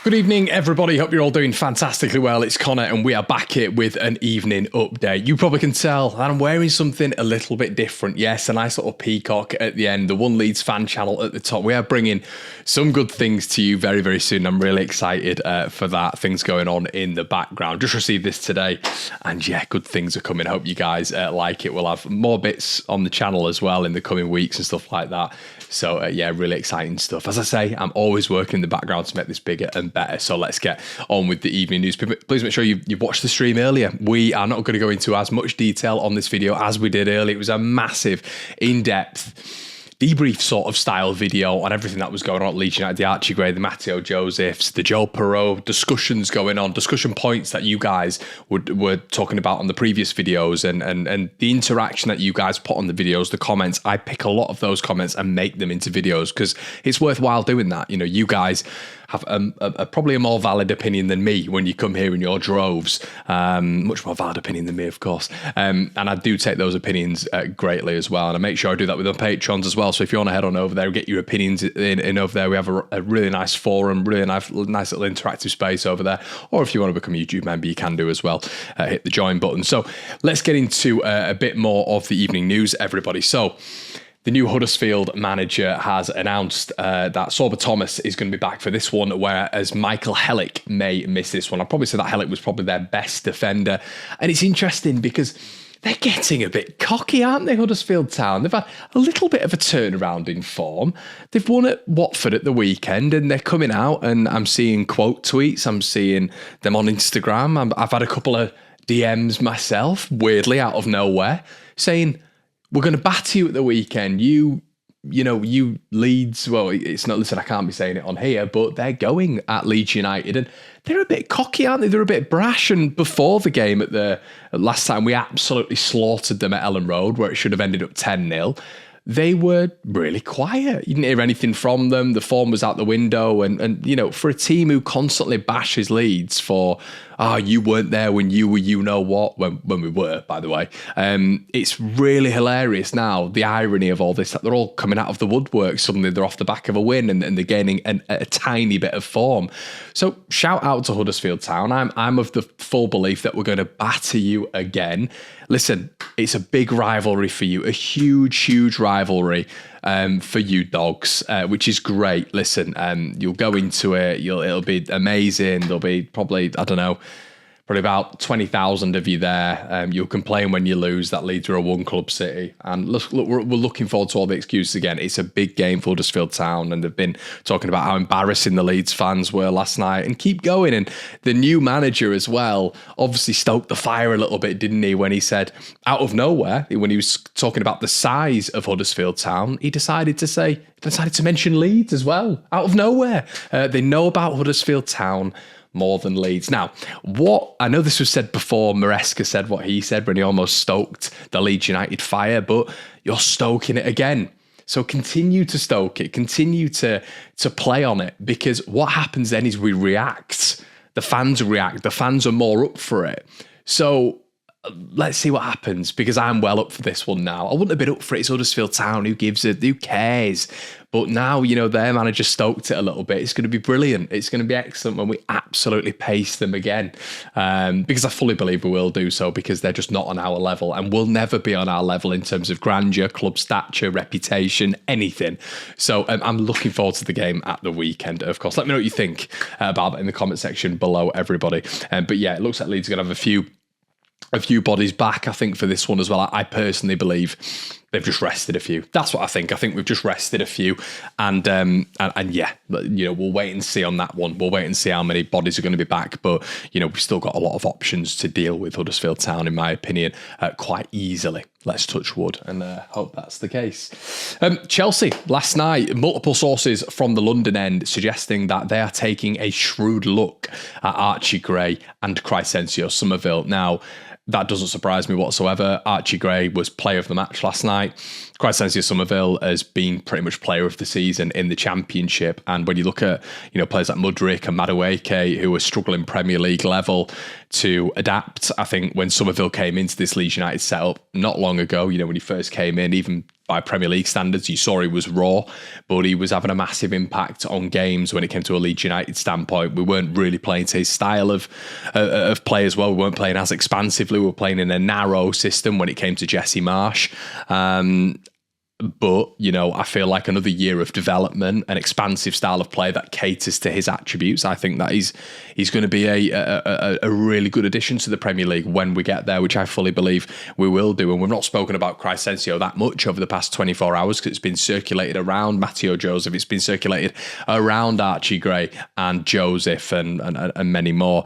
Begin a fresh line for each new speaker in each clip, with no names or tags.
Good evening, everybody. Hope you're all doing fantastically well. It's Conor, and we are back here with an evening update. You probably can tell that I'm wearing something a little bit different. Yes, a nice little peacock at the end, the One Leeds Fan Channel at the top. We are bringing some good things to you very, very soon. I'm really excited for that. Things going on in the background. Just received this today, and yeah, good things are coming. Hope you guys like it. We'll have more bits on the channel as well in the coming weeks and stuff like that. So yeah, really exciting stuff. As I say, I'm always working in the background to make this bigger and better. So let's get on with the evening news. Please make sure you've watched the stream earlier. We are not going to go into as much detail on this video as we did earlier. It was a massive, in-depth debrief sort of style video on everything that was going on at Leeds United, the Archie Cree, the Matteo Josephs, the Joe Perreault, discussions going on, discussion points that you guys were talking about on the previous videos, and the interaction that you guys put on the videos, the comments. I pick a lot of those comments and make them into videos because it's worthwhile doing that. You know, you guys have probably a more valid opinion than me when you come here in your droves. Much more valid opinion than me, of course. And I do take those opinions greatly as well. And I make sure I do that with our patrons as well. So if you want to head on over there and get your opinions in over there, we have a really nice forum, really nice little interactive space over there. Or if you want to become a YouTube member, you can do as well. Hit the join button. So let's get into a bit more of the evening news, everybody. So the new Huddersfield manager has announced that Sorba Thomas is going to be back for this one, whereas Michael Hellick may miss this one. I'd probably say that Hellick was probably their best defender. And it's interesting because they're getting a bit cocky, aren't they, Huddersfield Town? They've had a little bit of a turnaround in form. They've won at Watford at the weekend, and they're coming out, and I'm seeing quote tweets. I'm seeing them on Instagram. I've had a couple of DMs myself, weirdly, out of nowhere, saying, we're going to batter you at the weekend. You Leeds, well, it's not, listen, I can't be saying it on here, but they're going at Leeds United, and they're a bit cocky, aren't they? They're a bit brash, and before the game last time, we absolutely slaughtered them at Ellen Road, where it should have ended up 10-0. They were really quiet. You didn't hear anything from them. The form was out the window. And you know, for a team who constantly bashes Leeds for, you weren't there when you were you-know-what, when we were, by the way, it's really hilarious now, the irony of all this, that they're all coming out of the woodwork. Suddenly they're off the back of a win and they're gaining a tiny bit of form. So shout out to Huddersfield Town. I'm of the full belief that we're going to batter you again. Listen, it's a big rivalry for you, a huge, huge rivalry for you dogs, which is great. Listen, you'll go into it, it'll be amazing. There'll be probably, I don't know, probably about 20,000 of you there. You'll complain when you lose that Leeds are a one-club city. And look, we're looking forward to all the excuses again. It's a big game for Huddersfield Town, and they've been talking about how embarrassing the Leeds fans were last night, and keep going. And the new manager as well obviously stoked the fire a little bit, didn't he, when he said, out of nowhere, when he was talking about the size of Huddersfield Town, he decided to mention Leeds as well, out of nowhere. They know about Huddersfield Town more than Leeds. Now, I know this was said before, Maresca said what he said when he almost stoked the Leeds United fire, but you're stoking it again. So continue to stoke it, continue to play on it, because what happens then is we react. The fans react. The fans are more up for it. So let's see what happens, because I'm well up for this one now. I wouldn't have been up for it. It's Huddersfield Town. Who gives it? Who cares? But now, you know, their manager stoked it a little bit. It's going to be brilliant. It's going to be excellent when we absolutely pace them again. Because I fully believe we will do so, because they're just not on our level, and will never be on our level in terms of grandeur, club stature, reputation, anything. So I'm looking forward to the game at the weekend, of course. Let me know what you think about it in the comment section below, everybody. But yeah, it looks like Leeds are going to have a few bodies back, I think, for this one as well. I personally believe they've just rested a few. That's what I think. I think we've just rested a few. And yeah, you know, we'll wait and see on that one. We'll wait and see how many bodies are going to be back. But, you know, we've still got a lot of options to deal with Huddersfield Town, in my opinion, quite easily. Let's touch wood and hope that's the case. Chelsea, last night, multiple sources from the London end suggesting that they are taking a shrewd look at Archie Cree and Crysencio Summerville. Now, that doesn't surprise me whatsoever. Archie Cree was player of the match last night. Crysencio Summerville has been pretty much player of the season in the Championship. And when you look at, you know, players like Mudryk and Madueke, who are struggling Premier League level to adapt, I think when Summerville came into this Leeds United setup not long ago, you know, when he first came in, even by Premier League standards. You saw he was raw, but he was having a massive impact on games when it came to a Leeds United standpoint. We weren't really playing to his style of play as well. We weren't playing as expansively. We were playing in a narrow system when it came to Jesse Marsh. But, I feel like another year of development, an expansive style of play that caters to his attributes. I think that he's going to be a really good addition to the Premier League when we get there, which I fully believe we will do. And we've not spoken about Crescencio that much over the past 24 hours because it's been circulated around Matteo Joseph. It's been circulated around Archie Gray and Joseph and many more.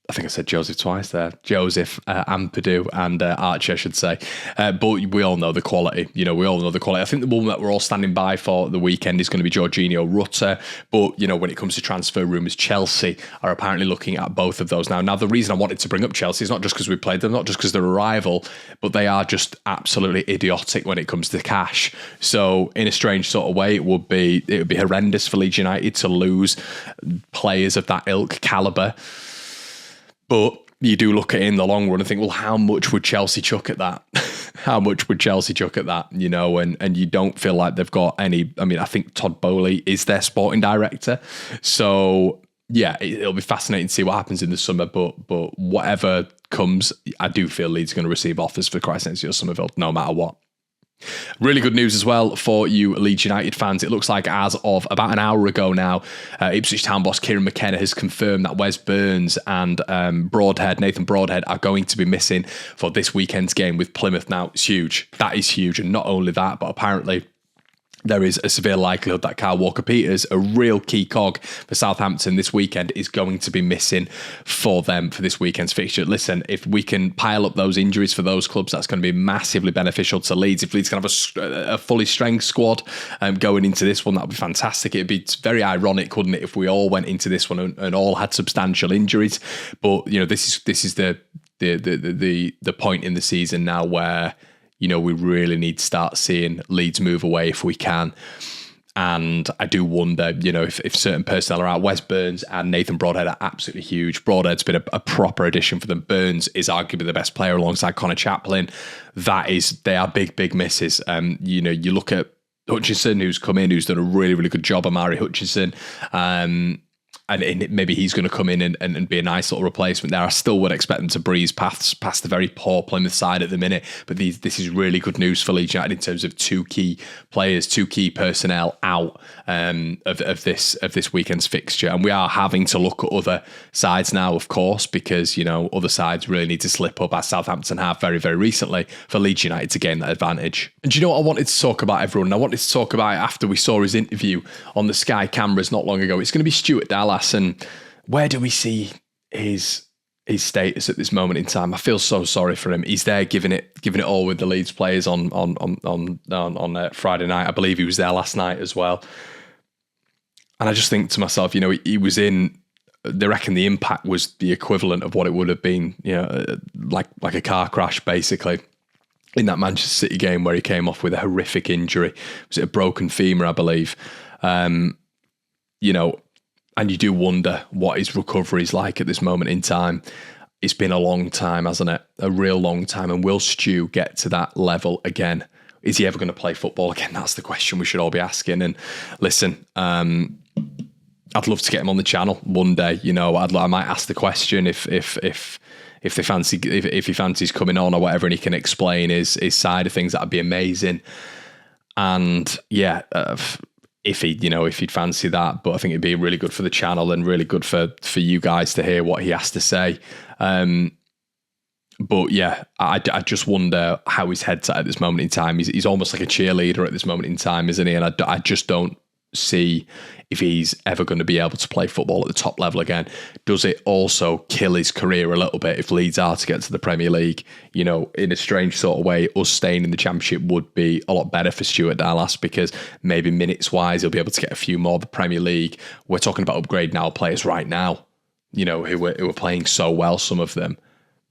I think I said Joseph twice there. Joseph, Ampadu and Archie, I should say. But we all know the quality. We all know the quality. I think the one that we're all standing by for the weekend is going to be Jorginho Rutter. But, when it comes to transfer rumours, Chelsea are apparently looking at both of those now. Now, the reason I wanted to bring up Chelsea is not just because we played them, not just because they're a rival, but they are just absolutely idiotic when it comes to cash. So, in a strange sort of way, it would be horrendous for Leeds United to lose players of that ilk calibre. But you do look at it in the long run and think, well, how much would Chelsea chuck at that? How much would Chelsea chuck at that? And you don't feel like they've got any. I mean, I think Todd Bowley is their sporting director. So, yeah, it'll be fascinating to see what happens in the summer. But whatever comes, I do feel Leeds are going to receive offers for Crescencio Summerville, no matter what. Really good news as well for you Leeds United fans. It looks like as of about an hour ago now, Ipswich Town boss Kieran McKenna has confirmed that Wes Burns and Nathan Broadhead are going to be missing for this weekend's game with Plymouth. Now, it's huge. That is huge. And not only that, but apparently there is a severe likelihood that Kyle Walker-Peters, a real key cog for Southampton this weekend, is going to be missing for them for this weekend's fixture. Listen, if we can pile up those injuries for those clubs, that's going to be massively beneficial to Leeds. If Leeds can have a fully strength squad going into this one, that would be fantastic. It'd be very ironic, wouldn't it, if we all went into this one and all had substantial injuries. But this is the point in the season now where we really need to start seeing Leeds move away if we can. And I do wonder, if certain personnel are out. Wes Burns and Nathan Broadhead are absolutely huge. Broadhead's been a proper addition for them. Burns is arguably the best player alongside Conor Chaplin. They are big misses. You look at Hutchinson, who's come in, who's done a really, really good job, Amari Hutchinson. And maybe he's going to come in and be a nice little replacement there. I still would expect them to breeze past the very poor Plymouth side at the minute. But this is really good news for Leeds United in terms of two key players, two key personnel out of this weekend's fixture. And we are having to look at other sides now, of course, because other sides really need to slip up, as Southampton have very, very recently, for Leeds United to gain that advantage. And do you know what I wanted to talk about, everyone? I wanted to talk about it after we saw his interview on the Sky cameras not long ago. It's going to be Stuart Dallas. And where do we see his status at this moment in time? I feel so sorry for him. He's there giving it all with the Leeds players on Friday night. I believe he was there last night as well. And I just think to myself, he was in. They reckon the impact was the equivalent of what it would have been, like a car crash, basically, in that Manchester City game where he came off with a horrific injury. Was it a broken femur, I believe? And you do wonder what his recovery is like at this moment in time. It's been a long time, hasn't it? A real long time. And will Stu get to that level again? Is he ever going to play football again? That's the question we should all be asking. And listen, I'd love to get him on the channel one day. I might ask the question if he fancies coming on or whatever, and he can explain his side of things. That'd be amazing. And yeah. If he'd fancy that, but I think it'd be really good for the channel and really good for you guys to hear what he has to say. But yeah, I just wonder how his head's at this moment in time. He's almost like a cheerleader at this moment in time, isn't he? And I just don't see if he's ever going to be able to play football at the top level again. Does it also kill his career a little bit if Leeds are to get to the Premier League? In a strange sort of way, us staying in the Championship would be a lot better for Stuart Dallas, because maybe minutes-wise he'll be able to get a few more of the Premier League. We're talking about upgrading our players right now, who were playing so well, some of them,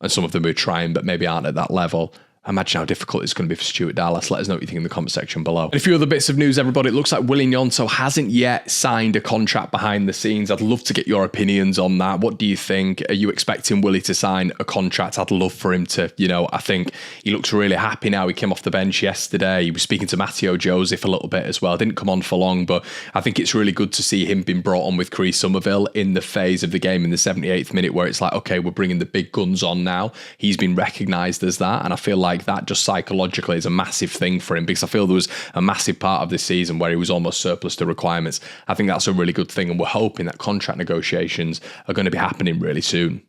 and some of them who are trying but maybe aren't at that level. Imagine how difficult it's going to be for Stuart Dallas. Let us know what you think in the comment section below. And a few other bits of news, everybody. It looks like Willy Gnonto hasn't yet signed a contract behind the scenes. I'd love to get your opinions on that. What do you think? Are you expecting Willy to sign a contract? I'd love for him to, I think he looks really happy now. He came off the bench yesterday. He was speaking to Matteo Joseph a little bit as well. Didn't come on for long, but I think it's really good to see him being brought on with Cree Summerville in the phase of the game in the 78th minute where it's like, okay, we're bringing the big guns on now. He's been recognised as that, and I feel like that just psychologically is a massive thing for him, because I feel there was a massive part of this season where he was almost surplus to requirements. I think that's a really good thing, and we're hoping that contract negotiations are going to be happening really soon.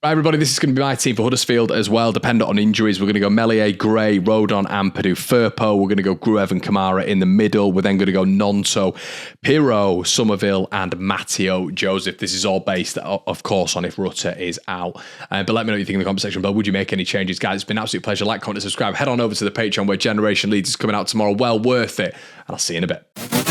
Right, everybody, this is going to be my team for Huddersfield as well, dependent on injuries. We're going to go Meslier, Gray, Rodon, Ampadu, Firpo. We're going to go Gruev and Kamara in the middle. We're then going to go Gnonto, Pirro, Summerville, and Matteo Joseph. This is all based, of course, on if Rutter is out. But let me know what you think in the comment section below. Would you make any changes? Guys, it's been an absolute pleasure. Like, comment, and subscribe. Head on over to the Patreon where Generation Leeds is coming out tomorrow. Well worth it. And I'll see you in a bit.